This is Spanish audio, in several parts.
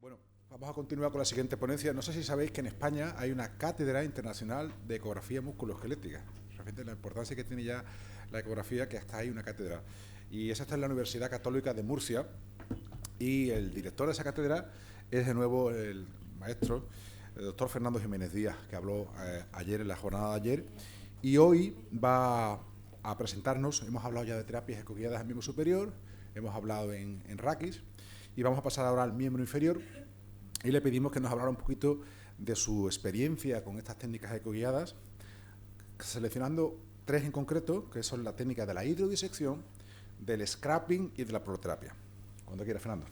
Bueno, vamos a continuar con la siguiente ponencia. No sé si sabéis que en España hay una cátedra internacional de ecografía musculoesquelética. Realmente la importancia que tiene ya la ecografía, que hasta hay una cátedra. Y esa está en la Universidad Católica de Murcia. Y el director de esa cátedra es de nuevo el maestro, el doctor Fernando Jiménez Díaz, que habló ayer en la jornada de ayer. Y hoy va a presentarnos, hemos hablado ya de terapias ecoguiadas al miembro superior, hemos hablado en raquis, y vamos a pasar ahora al miembro inferior y le pedimos que nos hablara un poquito de su experiencia con estas técnicas ecoguiadas, seleccionando tres en concreto, que son la técnica de la hidrodisección, del scrapping y de la proloterapia. Cuando quiera, Fernando.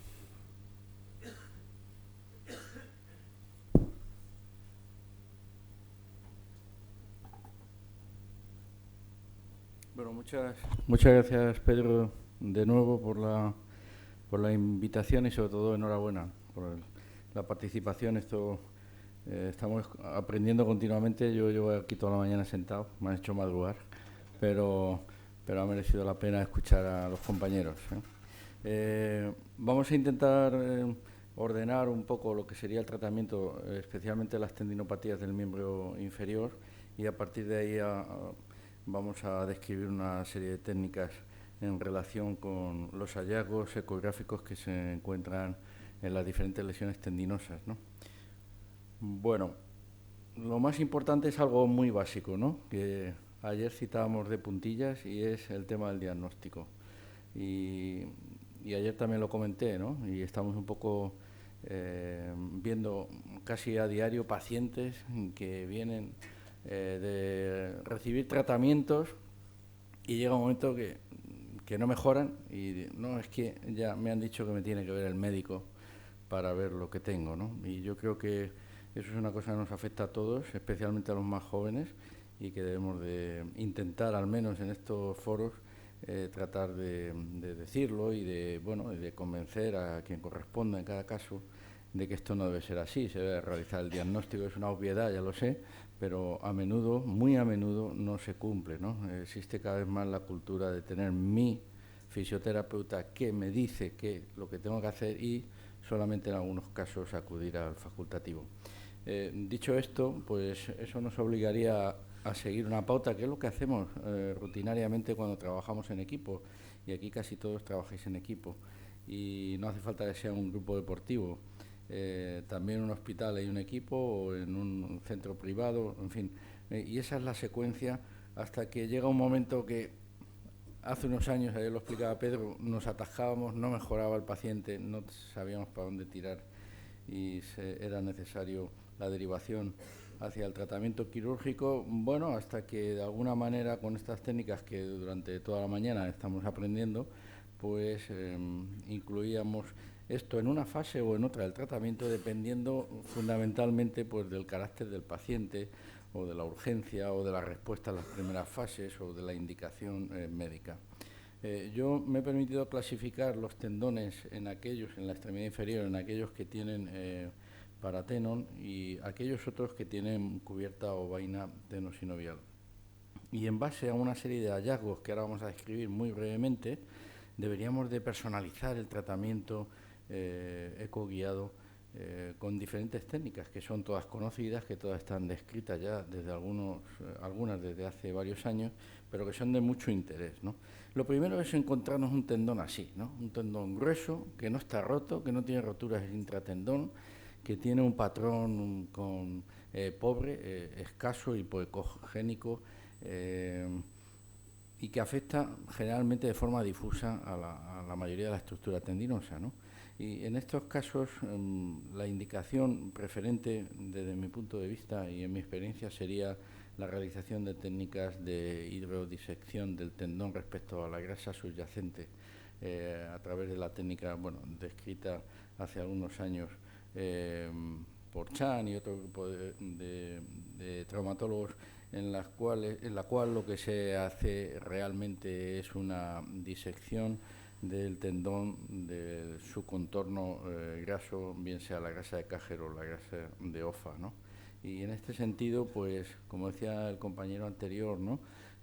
Bueno, muchas gracias, Pedro, de nuevo por la invitación y sobre todo enhorabuena por la participación. Estamos aprendiendo continuamente. Yo llevo aquí toda la mañana sentado, me han hecho madrugar, pero ha merecido la pena escuchar a los compañeros. Vamos a intentar ordenar un poco lo que sería el tratamiento, especialmente las tendinopatías del miembro inferior, y a partir de ahí vamos a describir una serie de técnicas en relación con los hallazgos ecográficos que se encuentran en las diferentes lesiones tendinosas, ¿no? Bueno, lo más importante es algo muy básico, ¿no?, que ayer citábamos de puntillas, y es el tema del diagnóstico. Y ayer también lo comenté, ¿no?, y estamos un poco viendo casi a diario pacientes que vienen de recibir tratamientos y llega un momento que no mejoran y no, es que ya me han dicho que me tiene que ver el médico para ver lo que tengo, ¿no? Y yo creo que eso es una cosa que nos afecta a todos, especialmente a los más jóvenes, y que debemos de intentar, al menos en estos foros, tratar de decirlo y de convencer a quien corresponda en cada caso de que esto no debe ser así. Se debe realizar el diagnóstico, es una obviedad, ya lo sé, pero a menudo, muy a menudo, no se cumple, ¿no? Existe cada vez más la cultura de tener mi fisioterapeuta que me dice lo que tengo que hacer, y solamente en algunos casos acudir al facultativo. Dicho esto, pues eso nos obligaría a seguir una pauta, que es lo que hacemos rutinariamente cuando trabajamos en equipo, y aquí casi todos trabajáis en equipo, y no hace falta que sea un grupo deportivo. También en un hospital hay un equipo, o en un centro privado, en fin. Y esa es la secuencia hasta que llega un momento que hace unos años, ayer lo explicaba Pedro, nos atascábamos, no mejoraba el paciente, no sabíamos para dónde tirar, y era necesario la derivación hacia el tratamiento quirúrgico. Bueno, hasta que de alguna manera, con estas técnicas que durante toda la mañana estamos aprendiendo, pues incluíamos esto en una fase o en otra del tratamiento, dependiendo fundamentalmente pues del carácter del paciente, o de la urgencia, o de la respuesta a las primeras fases, o de la indicación médica. Yo me he permitido clasificar los tendones en aquellos, en la extremidad inferior, en aquellos que tienen paratenon, y aquellos otros que tienen cubierta o vaina tenosinovial. Y en base a una serie de hallazgos que ahora vamos a describir muy brevemente, deberíamos de personalizar el tratamiento ecoguiado con diferentes técnicas que son todas conocidas, que todas están descritas ya desde algunas desde hace varios años, pero que son de mucho interés, ¿no? Lo primero es encontrarnos un tendón así, ¿no? Un tendón grueso, que no está roto, que no tiene roturas intratendón, que tiene un patrón pobre, escaso, hipoecogénico, y que afecta generalmente de forma difusa a la mayoría de la estructura tendinosa, ¿no? Y en estos casos la indicación preferente desde mi punto de vista y en mi experiencia sería la realización de técnicas de hidrodisección del tendón respecto a la grasa subyacente, a través de la técnica descrita hace algunos años por Chan y otro grupo de traumatólogos, en la cual lo que se hace realmente es una disección del tendón, de su contorno graso, bien sea la grasa de Cajer o la grasa de Offa, ¿no? Y en este sentido, pues, como decía el compañero anterior, ¿no?,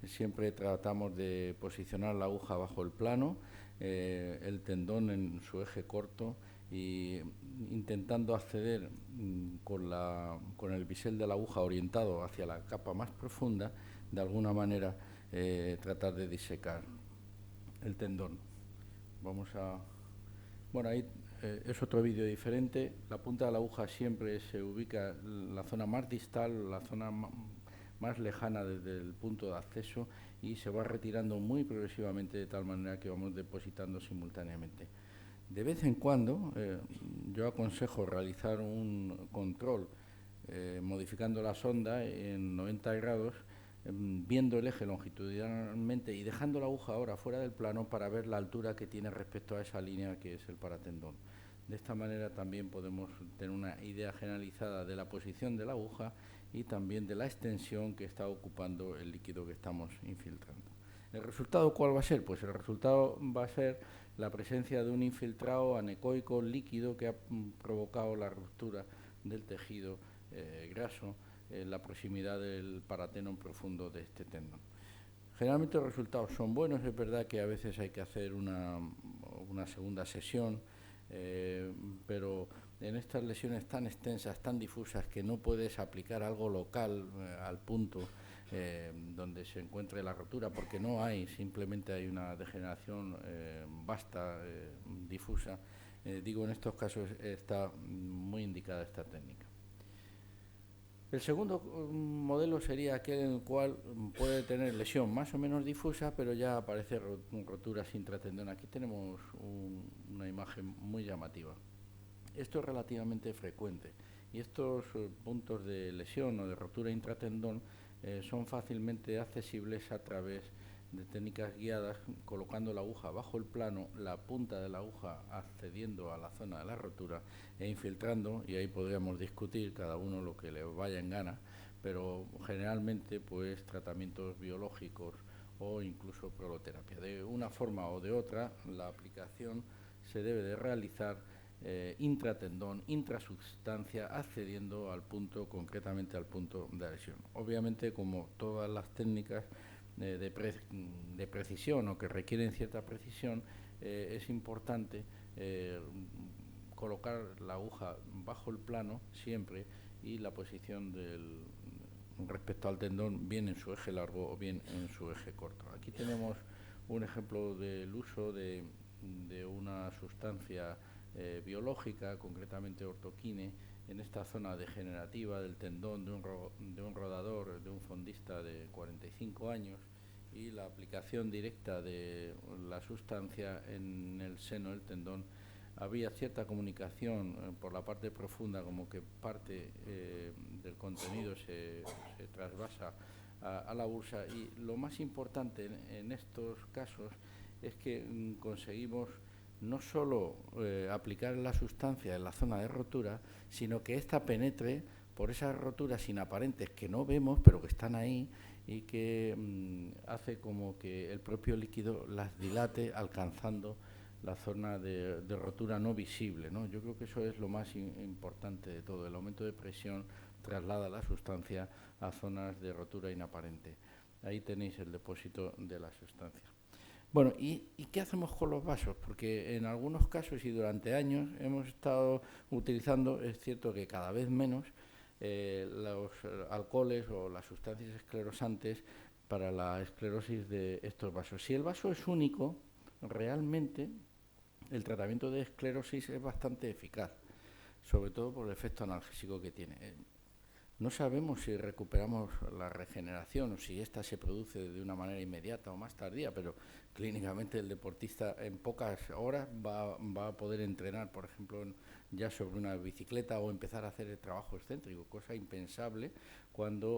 siempre tratamos de posicionar la aguja bajo el plano, el tendón en su eje corto, y intentando acceder con el bisel de la aguja orientado hacia la capa más profunda, de alguna manera tratar de disecar el tendón. Vamos a... Bueno, ahí es otro vídeo diferente. La punta de la aguja siempre se ubica en la zona más distal, la zona más lejana desde el punto de acceso, y se va retirando muy progresivamente, de tal manera que vamos depositando simultáneamente. De vez en cuando yo aconsejo realizar un control modificando la sonda en 90 grados, viendo el eje longitudinalmente y dejando la aguja ahora fuera del plano para ver la altura que tiene respecto a esa línea que es el paratendón. De esta manera también podemos tener una idea generalizada de la posición de la aguja y también de la extensión que está ocupando el líquido que estamos infiltrando. ¿El resultado cuál va a ser? Pues el resultado va a ser la presencia de un infiltrado anecoico líquido que ha provocado la ruptura del tejido graso en la proximidad del paratendón profundo de este tendón. Generalmente los resultados son buenos. Es verdad que a veces hay que hacer una segunda sesión, pero en estas lesiones tan extensas, tan difusas, que no puedes aplicar algo local al punto donde se encuentre la rotura, porque no hay, simplemente hay una degeneración vasta, difusa. Digo, en estos casos está muy indicada esta técnica. El segundo modelo sería aquel en el cual puede tener lesión más o menos difusa, pero ya aparece roturas intratendón. Aquí tenemos una imagen muy llamativa. Esto es relativamente frecuente, y estos puntos de lesión o de rotura intratendón son fácilmente accesibles a través de técnicas guiadas, colocando la aguja bajo el plano, la punta de la aguja accediendo a la zona de la rotura e infiltrando, y ahí podríamos discutir cada uno lo que le vaya en gana, pero generalmente pues tratamientos biológicos o incluso proloterapia. De una forma o de otra, la aplicación se debe de realizar intratendón, intrasustancia, accediendo al punto, concretamente al punto de lesión. Obviamente, como todas las técnicas de precisión o que requieren cierta precisión, es importante colocar la aguja bajo el plano siempre, y la posición respecto al tendón bien en su eje largo o bien en su eje corto. Aquí tenemos un ejemplo del uso de una sustancia biológica, concretamente ortoquine, en esta zona degenerativa del tendón de un rodador, de un fondista de 45 años, y la aplicación directa de la sustancia en el seno del tendón. Había cierta comunicación por la parte profunda, como que parte del contenido se trasvasa a la bursa, y lo más importante en estos casos es que conseguimos no solo aplicar la sustancia en la zona de rotura, sino que ésta penetre por esas roturas inaparentes que no vemos, pero que están ahí, y que hace como que el propio líquido las dilate, alcanzando la zona de rotura no visible, ¿no? Yo creo que eso es lo más importante de todo. El aumento de presión traslada la sustancia a zonas de rotura inaparente. Ahí tenéis el depósito de la sustancia. Bueno, ¿y qué hacemos con los vasos? Porque en algunos casos y durante años hemos estado utilizando, es cierto que cada vez menos, los alcoholes o las sustancias esclerosantes para la esclerosis de estos vasos. Si el vaso es único, realmente el tratamiento de esclerosis es bastante eficaz, sobre todo por el efecto analgésico que tiene. No sabemos si recuperamos la regeneración o si ésta se produce de una manera inmediata o más tardía, pero clínicamente el deportista en pocas horas va a poder entrenar, por ejemplo, ya sobre una bicicleta, o empezar a hacer el trabajo excéntrico, cosa impensable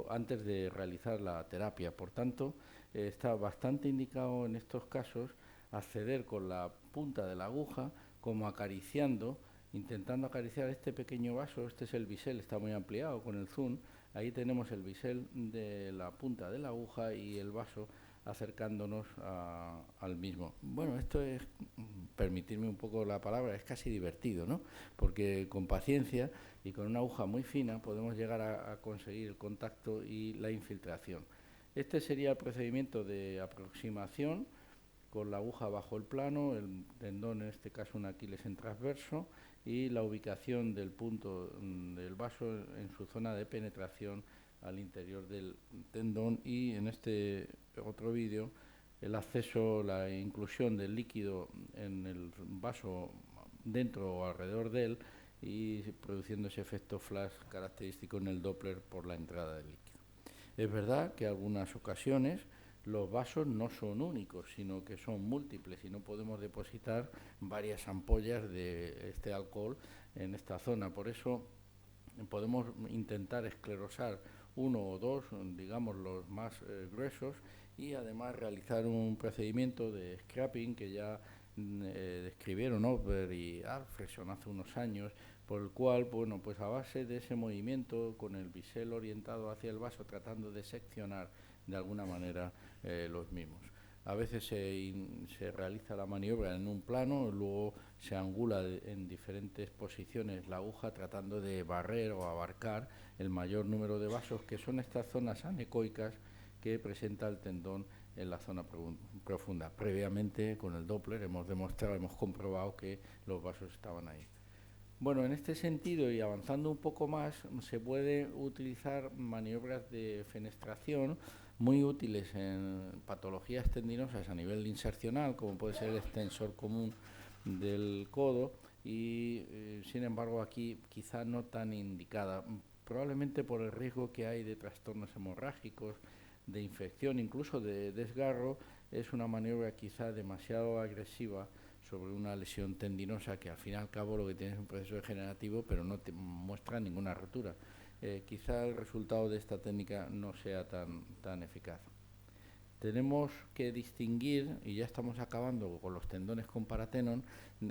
antes de realizar la terapia. Por tanto, está bastante indicado en estos casos acceder con la punta de la aguja, como acariciando, intentando acariciar este pequeño vaso. Este es el bisel, está muy ampliado con el zoom. Ahí tenemos el bisel de la punta de la aguja y el vaso acercándonos al mismo. Bueno, esto es, permitirme un poco la palabra, es casi divertido, ¿no? Porque con paciencia y con una aguja muy fina podemos llegar a conseguir el contacto y la infiltración. Este sería el procedimiento de aproximación con la aguja bajo el plano, el tendón, en este caso un Aquiles en transverso, y la ubicación del punto del vaso en su zona de penetración al interior del tendón, y en este otro vídeo el acceso, la inclusión del líquido en el vaso dentro o alrededor de él, y produciendo ese efecto flash característico en el Doppler por la entrada del líquido. Es verdad que en algunas ocasiones los vasos no son únicos, sino que son múltiples y no podemos depositar varias ampollas de este alcohol en esta zona. Por eso podemos intentar esclerosar uno o dos, digamos los más gruesos, y además realizar un procedimiento de scrapping que ya describieron Osberg y Alfredson hace unos años, por el cual, bueno, pues a base de ese movimiento con el bisel orientado hacia el vaso, tratando de seccionar de alguna manera los mismos. A veces se realiza la maniobra en un plano, luego se angula en diferentes posiciones la aguja, tratando de barrer o abarcar el mayor número de vasos, que son estas zonas anecoicas que presenta el tendón en la zona profunda. Previamente, con el Doppler, hemos comprobado que los vasos estaban ahí. Bueno, en este sentido, y avanzando un poco más, se puede utilizar maniobras de fenestración muy útiles en patologías tendinosas a nivel insercional, como puede ser el extensor común del codo, y sin embargo aquí quizá no tan indicada, probablemente por el riesgo que hay de trastornos hemorrágicos, de infección, incluso de desgarro. Es una maniobra quizá demasiado agresiva sobre una lesión tendinosa que al fin y al cabo lo que tiene es un proceso degenerativo, pero no te muestra ninguna rotura. Quizá el resultado de esta técnica no sea tan eficaz. Tenemos que distinguir, y ya estamos acabando con los tendones con paratenon,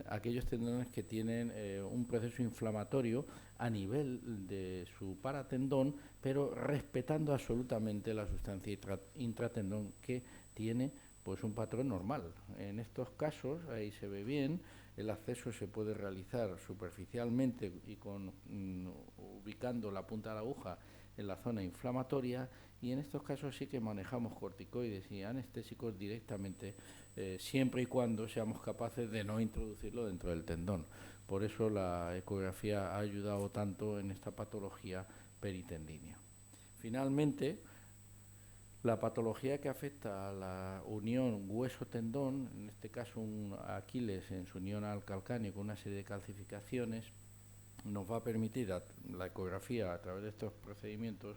aquellos tendones que tienen un proceso inflamatorio a nivel de su paratendón, pero respetando absolutamente la sustancia intratendón, que tiene pues un patrón normal. En estos casos, ahí se ve bien, el acceso se puede realizar superficialmente y ubicando la punta de la aguja en la zona inflamatoria, y en estos casos sí que manejamos corticoides y anestésicos directamente, siempre y cuando seamos capaces de no introducirlo dentro del tendón. Por eso la ecografía ha ayudado tanto en esta patología peritendínea. Finalmente, la patología que afecta a la unión hueso-tendón, en este caso un Aquiles en su unión al calcáneo con una serie de calcificaciones, nos va a permitir la ecografía a través de estos procedimientos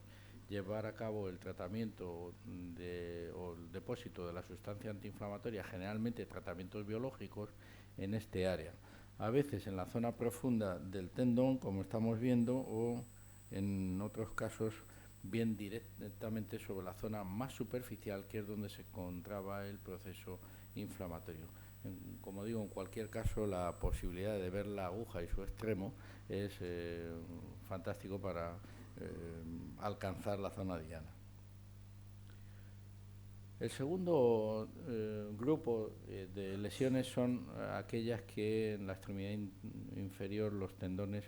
llevar a cabo el tratamiento o el depósito de la sustancia antiinflamatoria, generalmente tratamientos biológicos, en este área. A veces en la zona profunda del tendón, como estamos viendo, o en otros casos bien directamente sobre la zona más superficial, que es donde se encontraba el proceso inflamatorio. Como digo, en cualquier caso, la posibilidad de ver la aguja y su extremo es fantástico para alcanzar la zona diana. El segundo grupo de lesiones son aquellas que en la extremidad inferior los tendones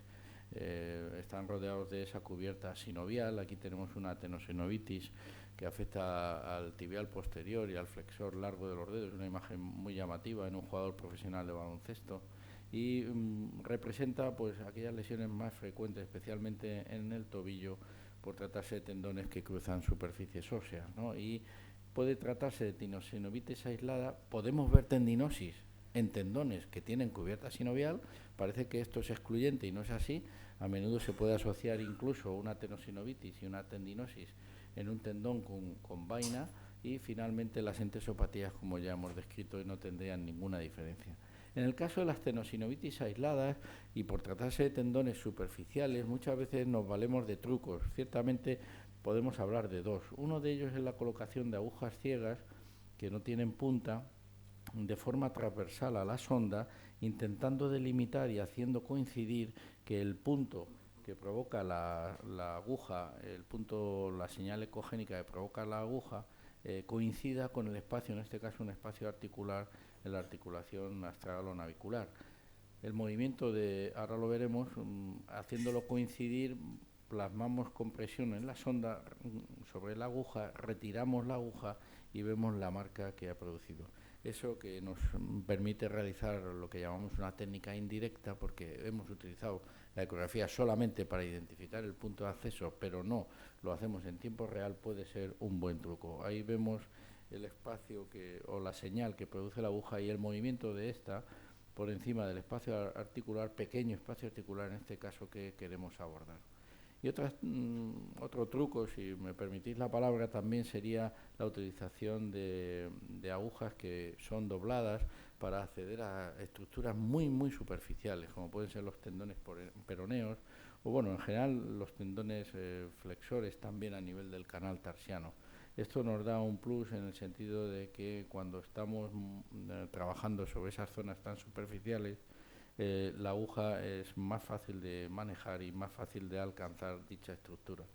están rodeados de esa cubierta sinovial. Aquí tenemos una tenosinovitis que afecta al tibial posterior y al flexor largo de los dedos, una imagen muy llamativa en un jugador profesional de baloncesto, y representa pues aquellas lesiones más frecuentes, especialmente en el tobillo, por tratarse de tendones que cruzan superficies óseas, ¿no? Y puede tratarse de tenosinovitis aislada. Podemos ver tendinosis en tendones que tienen cubierta sinovial. Parece que esto es excluyente y no es así. A menudo se puede asociar incluso una tenosinovitis y una tendinosis en un tendón con vaina, y finalmente las entesopatías, como ya hemos descrito, no tendrían ninguna diferencia. En el caso de las tenosinovitis aisladas, y por tratarse de tendones superficiales, muchas veces nos valemos de trucos. Ciertamente podemos hablar de dos. Uno de ellos es la colocación de agujas ciegas que no tienen punta de forma transversal a la sonda, intentando delimitar y haciendo coincidir que el punto que provoca la aguja, la señal ecogénica que provoca la aguja, coincida con el espacio, en este caso un espacio articular, en la articulación astragalo-navicular. El movimiento ahora lo veremos, haciéndolo coincidir, plasmamos compresión en la sonda sobre la aguja, retiramos la aguja y vemos la marca que ha producido. Eso que nos permite realizar lo que llamamos una técnica indirecta, porque hemos utilizado la ecografía solamente para identificar el punto de acceso, pero no lo hacemos en tiempo real, puede ser un buen truco. Ahí vemos el espacio o la señal que produce la aguja y el movimiento de esta por encima del espacio articular, pequeño espacio articular en este caso que queremos abordar. Y otro truco, si me permitís la palabra, también sería la utilización de agujas que son dobladas para acceder a estructuras muy superficiales, como pueden ser los tendones peroneos, o bueno, en general los tendones flexores también a nivel del canal tarsiano. Esto nos da un plus en el sentido de que cuando estamos trabajando sobre esas zonas tan superficiales, la aguja es más fácil de manejar y más fácil de alcanzar dicha estructura.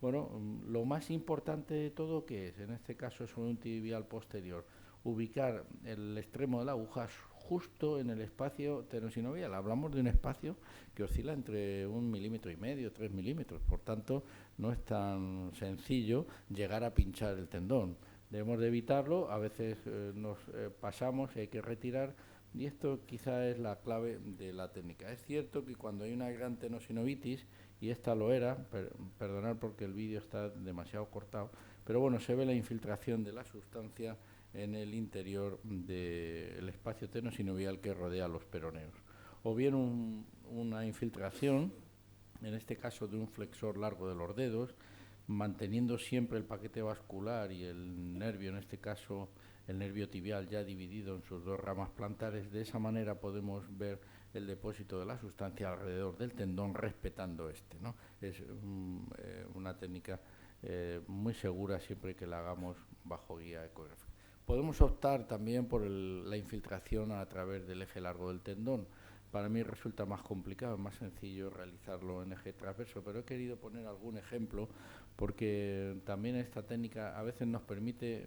Bueno, lo más importante de todo, que es en este caso sobre un tibial posterior, ubicar el extremo de la aguja justo en el espacio tenosinovial. Hablamos de un espacio que oscila entre 1,5 milímetros, 3 milímetros, por tanto no es tan sencillo llegar a pinchar el tendón. Debemos de evitarlo, a veces nos pasamos y hay que retirar, y esto quizá es la clave de la técnica. Es cierto que cuando hay una gran tenosinovitis, y esta lo era, perdonad porque el vídeo está demasiado cortado, pero bueno, se ve la infiltración de la sustancia en el interior del espacio tenosinovial que rodea los peroneos. O bien una infiltración, en este caso de un flexor largo de los dedos, manteniendo siempre el paquete vascular y el nervio, en este caso el nervio tibial ya dividido en sus dos ramas plantares. De esa manera podemos ver el depósito de la sustancia alrededor del tendón, respetando este, ¿no? Es una técnica muy segura siempre que la hagamos bajo guía ecográfica. Podemos optar también por la infiltración a través del eje largo del tendón. Para mí resulta más complicado, es más sencillo realizarlo en eje transverso, pero he querido poner algún ejemplo porque también esta técnica a veces nos permite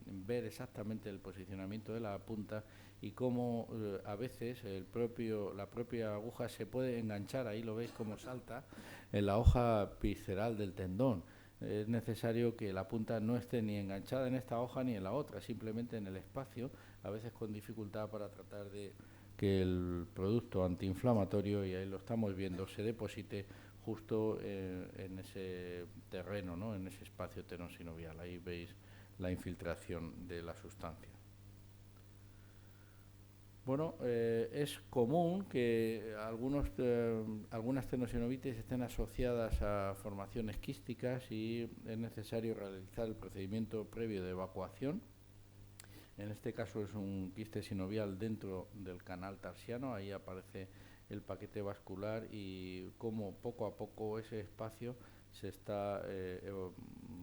ver exactamente el posicionamiento de la punta y cómo a veces la propia aguja se puede enganchar, ahí lo veis como salta, en la hoja visceral del tendón. Es necesario que la punta no esté ni enganchada en esta hoja ni en la otra, simplemente en el espacio, a veces con dificultad para tratar de que el producto antiinflamatorio, y ahí lo estamos viendo, se deposite justo en ese terreno, ¿no? En ese espacio tenosinovial. Ahí veis la infiltración de la sustancia. Bueno, es común que algunas tenosinovitis estén asociadas a formaciones quísticas y es necesario realizar el procedimiento previo de evacuación. En este caso es un quiste sinovial dentro del canal tarsiano, ahí aparece el paquete vascular y cómo poco a poco ese espacio se está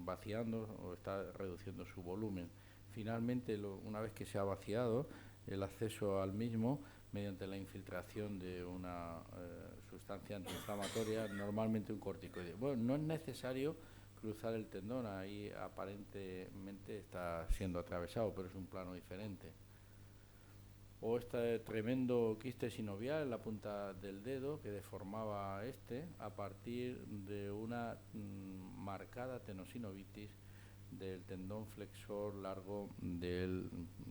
vaciando o está reduciendo su volumen. Finalmente, una vez que se ha vaciado, el acceso al mismo mediante la infiltración de una sustancia antiinflamatoria, normalmente un corticoide. Bueno, no es necesario cruzar el tendón, ahí aparentemente está siendo atravesado, pero es un plano diferente. O este tremendo quiste sinovial en la punta del dedo que deformaba a partir de una marcada tenosinovitis del tendón flexor largo del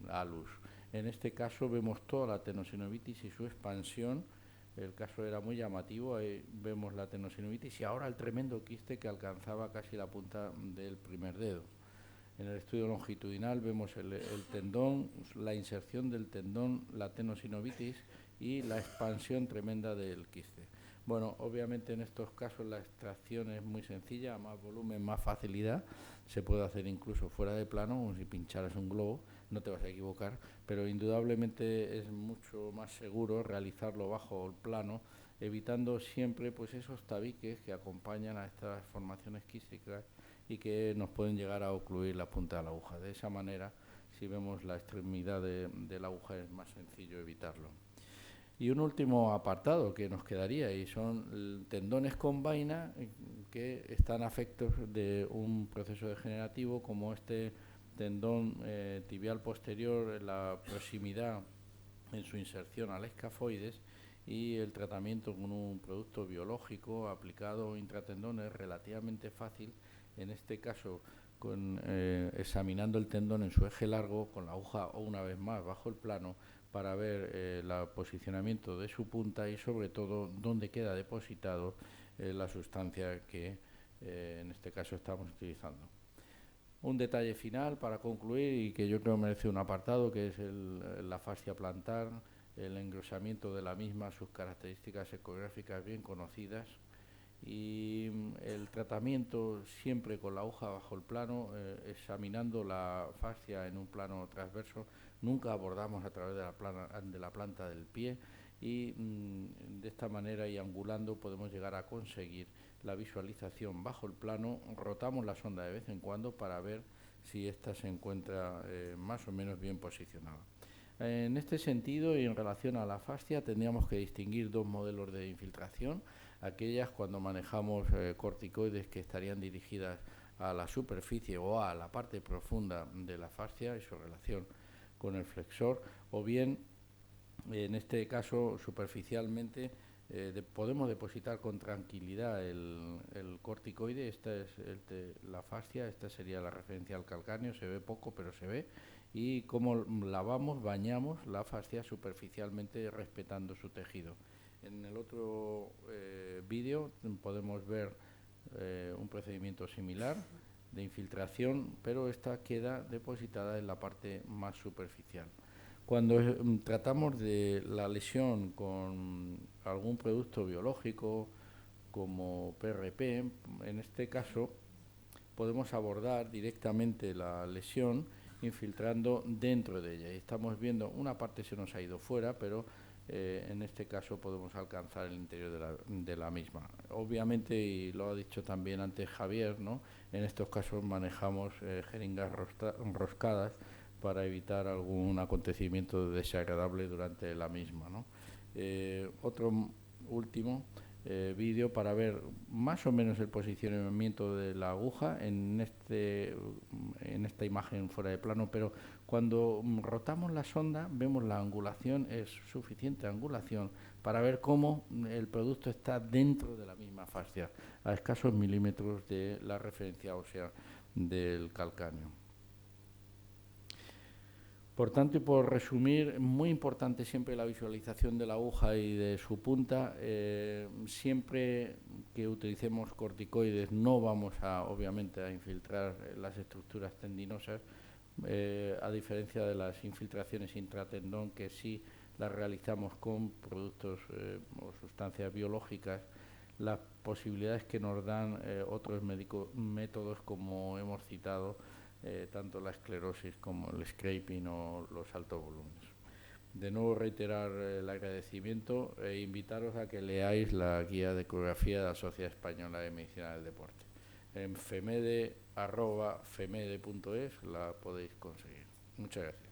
alus. En este caso vemos toda la tenosinovitis y su expansión. El caso era muy llamativo, ahí vemos la tenosinovitis y ahora el tremendo quiste que alcanzaba casi la punta del primer dedo. En el estudio longitudinal vemos el tendón, la inserción del tendón, la tenosinovitis y la expansión tremenda del quiste. Bueno, obviamente en estos casos la extracción es muy sencilla, más volumen, más facilidad. Se puede hacer incluso fuera de plano, como si pincharas un globo, no te vas a equivocar, pero indudablemente es mucho más seguro realizarlo bajo el plano, evitando siempre pues esos tabiques que acompañan a estas formaciones quísticas y que nos pueden llegar a ocluir la punta de la aguja. De esa manera, si vemos la extremidad de la aguja, es más sencillo evitarlo. Y un último apartado que nos quedaría, y son tendones con vaina que están afectos de un proceso degenerativo, como este tendón tibial posterior, en la proximidad en su inserción al escafoides, y el tratamiento con un producto biológico aplicado intratendones relativamente fácil, en este caso examinando el tendón en su eje largo con la aguja una vez más bajo el plano para ver el posicionamiento de su punta y sobre todo dónde queda depositado la sustancia que en este caso estamos utilizando. Un detalle final para concluir y que yo creo merece un apartado, que es la fascia plantar, el engrosamiento de la misma, sus características ecográficas bien conocidas y el tratamiento siempre con la aguja bajo el plano, examinando la fascia en un plano transverso. Nunca abordamos a través de la planta del pie y de esta manera y angulando podemos llegar a conseguir la visualización bajo el plano. Rotamos la sonda de vez en cuando para ver si ésta se encuentra más o menos bien posicionada. En este sentido y en relación a la fascia tendríamos que distinguir dos modelos de infiltración: aquellas cuando manejamos corticoides que estarían dirigidas a la superficie o a la parte profunda de la fascia y su relación con el flexor, o bien en este caso superficialmente podemos depositar con tranquilidad el corticoide. Esta es la fascia, esta sería la referencia al calcáneo, se ve poco pero se ve, y cómo lavamos, bañamos la fascia superficialmente respetando su tejido. En el otro vídeo podemos ver un procedimiento similar de infiltración, pero esta queda depositada en la parte más superficial. Cuando tratamos de la lesión con algún producto biológico como PRP, en este caso podemos abordar directamente la lesión infiltrando dentro de ella. Y estamos viendo una parte se nos ha ido fuera, pero en este caso podemos alcanzar el interior de la misma. Obviamente, y lo ha dicho también antes Javier, ¿no?, en estos casos manejamos jeringas enroscadas para evitar algún acontecimiento desagradable durante la misma, ¿no? Otro último vídeo para ver más o menos el posicionamiento de la aguja en esta imagen fuera de plano, pero cuando rotamos la sonda vemos la angulación, es suficiente angulación para ver cómo el producto está dentro de la misma fascia, a escasos milímetros de la referencia ósea del calcáneo. Por tanto, y por resumir, muy importante siempre la visualización de la aguja y de su punta. Siempre que utilicemos corticoides no vamos obviamente a infiltrar las estructuras tendinosas, a diferencia de las infiltraciones intratendón, que sí las realizamos con productos o sustancias biológicas. Las posibilidades que nos dan otros métodos, como hemos citado, tanto la esclerosis como el scraping o los altos volúmenes. De nuevo reiterar el agradecimiento e invitaros a que leáis la guía de ecografía de la Sociedad Española de Medicina del Deporte. En femede@femede.es la podéis conseguir. Muchas gracias.